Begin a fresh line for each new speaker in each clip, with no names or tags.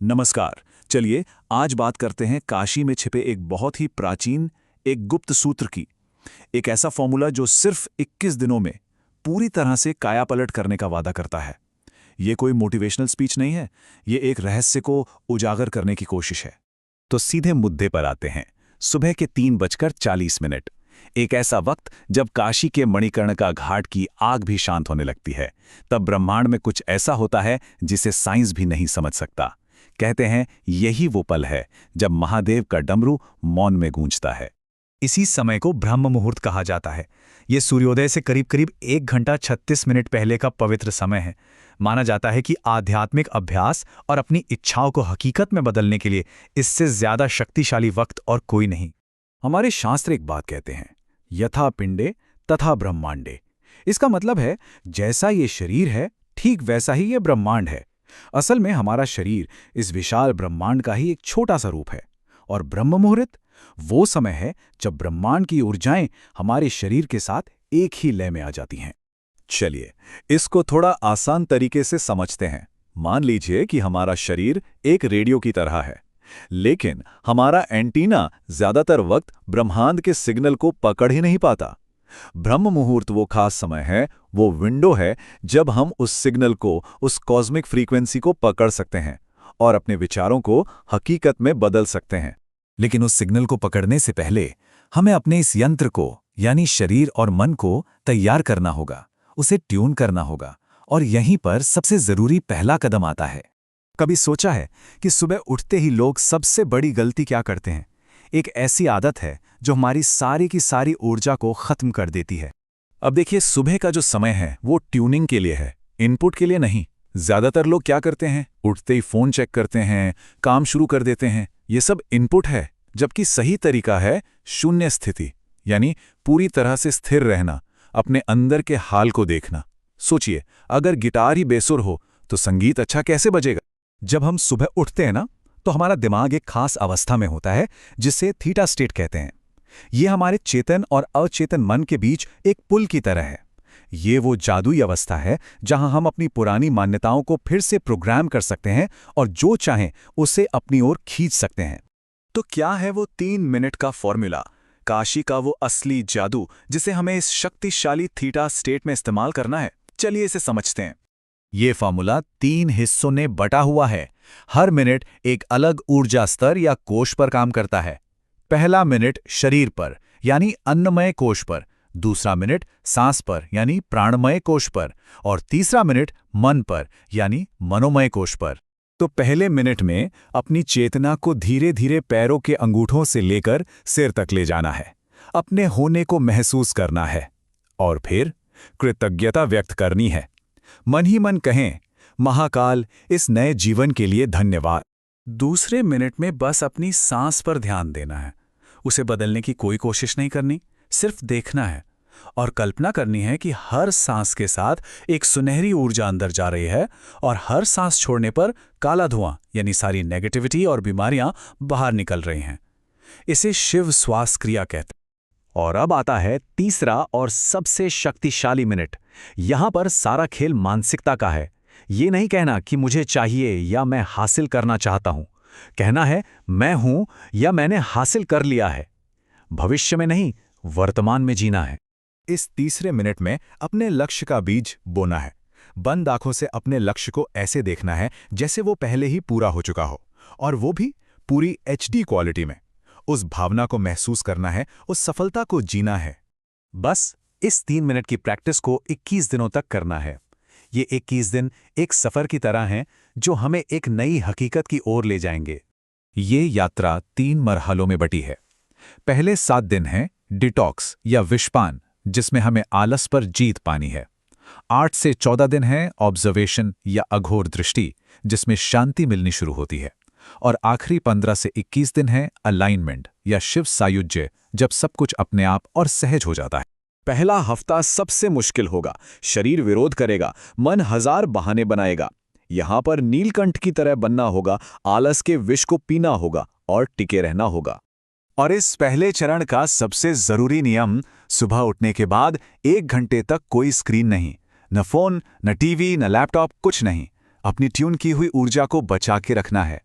नमस्कार। चलिए आज बात करते हैं काशी में छिपे एक बहुत ही प्राचीन, एक गुप्त सूत्र की। एक ऐसा फॉर्मूला जो सिर्फ 21 दिनों में पूरी तरह से कायापलट करने का वादा करता है। ये कोई मोटिवेशनल स्पीच नहीं है, ये एक रहस्य को उजागर करने की कोशिश है।
तो सीधे मुद्दे पर आते हैं। सुबह के 3:40 एक ऐसा वक्त जब काशी के मणिकर्ण का घाट की आग भी शांत होने लगती है। तब ब्रह्मांड में कुछ ऐसा होता है जिसे साइंस भी नहीं समझ सकता। कहते हैं यही वो पल है जब महादेव का डमरू मौन में गूंजता है।
इसी समय को ब्रह्म मुहूर्त कहा जाता है। ये सूर्योदय से करीब करीब 1 घंटा 36 मिनट पहले का पवित्र समय है। माना जाता है कि आध्यात्मिक अभ्यास और अपनी इच्छाओं को हकीकत में बदलने के लिए इससे ज्यादा शक्तिशाली वक्त और कोई नहीं।
हमारे शास्त्र एक बात कहते हैं, यथा पिंडे तथा ब्रह्मांडे। इसका मतलब है जैसा ये शरीर है ठीक वैसा ही ये ब्रह्मांड है। असल में हमारा शरीर इस विशाल ब्रह्मांड का ही एक छोटा सा रूप है। और ब्रह्म मुहूर्त वो समय है जब ब्रह्मांड की ऊर्जाएं हमारे शरीर के साथ एक ही लय में आ जाती हैं।
चलिए इसको थोड़ा आसान तरीके से समझते हैं। मान लीजिए कि हमारा शरीर एक रेडियो की तरह है, लेकिन हमारा एंटीना ज्यादातर वक्त ब्रह्मांड के सिग्नल को पकड़ ही नहीं पाता। ब्रह्म मुहूर्त वो खास समय है, वो विंडो है जब हम उस सिग्नल को, उस कॉस्मिक फ्रीक्वेंसी को पकड़ सकते हैं और अपने विचारों को हकीकत में बदल सकते हैं।
लेकिन उस सिग्नल को पकड़ने से पहले हमें अपने इस यंत्र को यानी शरीर और मन को तैयार करना होगा, उसे ट्यून करना होगा। और यहीं पर सबसे जरूरी पहला कदम आता है।
कभी सोचा है कि सुबह उठते ही लोग सबसे बड़ी गलती क्या करते हैं? एक ऐसी आदत है जो हमारी सारी की सारी ऊर्जा को खत्म कर देती है।
अब देखिए, सुबह का जो समय है वो ट्यूनिंग के लिए है, इनपुट के लिए नहीं। ज्यादातर लोग क्या करते हैं, उठते ही फोन चेक करते हैं, काम शुरू कर देते हैं। ये सब इनपुट है, जबकि सही तरीका है शून्य स्थिति, यानी पूरी तरह से स्थिर रहना, अपने अंदर के हाल को देखना। सोचिए, अगर गिटार ही बेसुर हो तो संगीत अच्छा कैसे बजेगा?
जब हम सुबह उठते हैं ना, तो हमारा दिमाग एक खास अवस्था में होता है जिसे थीटा स्टेट कहते हैं। ये हमारे चेतन और अचेतन मन के बीच एक पुल की तरह है। ये वो जादुई अवस्था है जहां हम अपनी पुरानी मान्यताओं को फिर से प्रोग्राम कर सकते हैं और जो चाहें उसे अपनी ओर खींच सकते हैं।
तो क्या है वो 3 मिनट का फॉर्मूला, काशी का वो असली जादू जिसे हमें इस शक्तिशाली थीटा स्टेट में इस्तेमाल करना है? चलिए इसे समझते हैं।
ये फॉर्मूला 3 हिस्सों में बटा हुआ है। हर मिनट एक अलग ऊर्जा स्तर या कोश पर काम करता है। पहला मिनट शरीर पर यानी अन्नमय कोश पर, दूसरा मिनट सांस पर यानी प्राणमय कोश पर, और तीसरा मिनट मन पर यानी मनोमय कोश पर।
तो पहले मिनट में अपनी चेतना को धीरे धीरे पैरों के अंगूठों से लेकर सिर तक ले जाना है, अपने होने को महसूस करना है और फिर कृतज्ञता व्यक्त करनी है। मन ही मन कहें, महाकाल, इस नए जीवन के लिए धन्यवाद। दूसरे मिनट में बस अपनी सांस पर ध्यान देना है। उसे बदलने की कोई कोशिश नहीं करनी, सिर्फ देखना है और कल्पना करनी है कि हर सांस के साथ एक सुनहरी ऊर्जा अंदर जा रही है और हर सांस छोड़ने पर काला धुआं यानी सारी नेगेटिविटी और बीमारियां बाहर निकल रही हैं। इसे शिव श्वास क्रिया कहते हैं। और अब आता है तीसरा और सबसे शक्तिशाली मिनट। यहां पर सारा खेल मानसिकता का है। ये नहीं कहना कि मुझे चाहिए या मैं हासिल करना चाहता हूं। कहना है मैं हूं या मैंने हासिल कर लिया है। भविष्य में नहीं, वर्तमान में जीना है। इस तीसरे मिनट में अपने लक्ष्य का बीज बोना है। बंद आंखों से अपने लक्ष्य को ऐसे देखना है जैसे वो पहले ही पूरा हो चुका हो, और वो भी पूरी HD क्वालिटी में। उस भावना को महसूस करना है, उस सफलता को जीना है। बस इस 3 मिनट की प्रैक्टिस को 21 दिनों तक करना है। ये 21 दिन एक सफर की तरह हैं जो हमें एक नई हकीकत की ओर ले जाएंगे।
ये यात्रा 3 मरहलों में बटी है। पहले 7 दिन हैं डिटॉक्स या विषपान, जिसमें हमें आलस पर जीत पानी है। 8 से 14 दिन हैं ऑब्जर्वेशन या अघोर दृष्टि, जिसमें शांति मिलनी शुरू होती है। और आखिरी 15 से 21 दिन हैं अलाइनमेंट या शिव सायुज्य, जब सब कुछ अपने आप और सहज हो जाता है।
पहला हफ्ता सबसे मुश्किल होगा। शरीर विरोध करेगा, मन हजार बहाने बनाएगा। यहां पर नीलकंठ की तरह बनना होगा, आलस के विष को पीना होगा और टिके रहना होगा।
और इस पहले चरण का सबसे जरूरी नियम, सुबह उठने के बाद 1 घंटे तक कोई स्क्रीन नहीं, न फोन, न टीवी, न लैपटॉप, कुछ नहीं। अपनी ट्यून की हुई ऊर्जा को बचा के रखना है।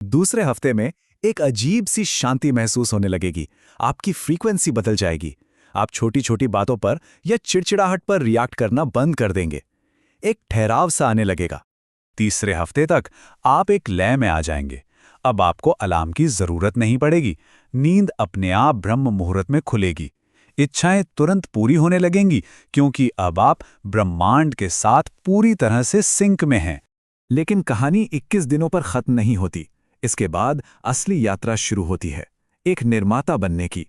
दूसरे हफ्ते में एक अजीब सी शांति महसूस होने लगेगी। आपकी फ्रीक्वेंसी बदल जाएगी। आप छोटी छोटी बातों पर या चिड़चिड़ाहट पर रिएक्ट करना बंद कर देंगे। एक ठहराव सा आने लगेगा। तीसरे हफ्ते तक आप एक लय में आ जाएंगे। अब आपको अलार्म की जरूरत नहीं पड़ेगी। नींद अपने आप ब्रह्म मुहूर्त में खुलेगी। इच्छाएं तुरंत पूरी होने लगेंगी, क्योंकि अब आप ब्रह्मांड के साथ पूरी तरह से सिंक में हैं। लेकिन कहानी 21 दिनों पर खत्म नहीं होती। इसके बाद असली यात्रा शुरू होती है, एक निर्माता बनने की।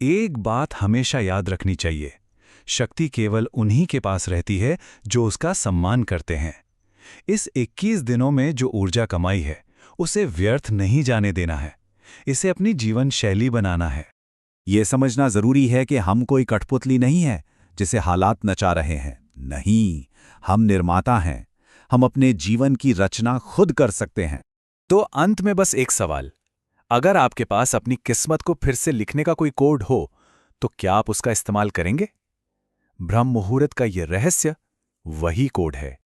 एक बात हमेशा याद रखनी चाहिए, शक्ति केवल उन्हीं के पास रहती है जो उसका सम्मान करते हैं। इस 21 दिनों में जो ऊर्जा कमाई है, उसे व्यर्थ नहीं जाने देना है। इसे अपनी जीवन शैली बनाना है।
ये समझना जरूरी है कि हम कोई कठपुतली नहीं है जिसे हालात नचा रहे हैं। नहीं, हम निर्माता हैं। हम अपने जीवन की रचना खुद कर सकते हैं।
तो अंत में बस एक सवाल, अगर आपके पास अपनी किस्मत को फिर से लिखने का कोई कोड हो, तो क्या आप उसका इस्तेमाल करेंगे? ब्रह्म मुहूर्त का यह रहस्य वही कोड है।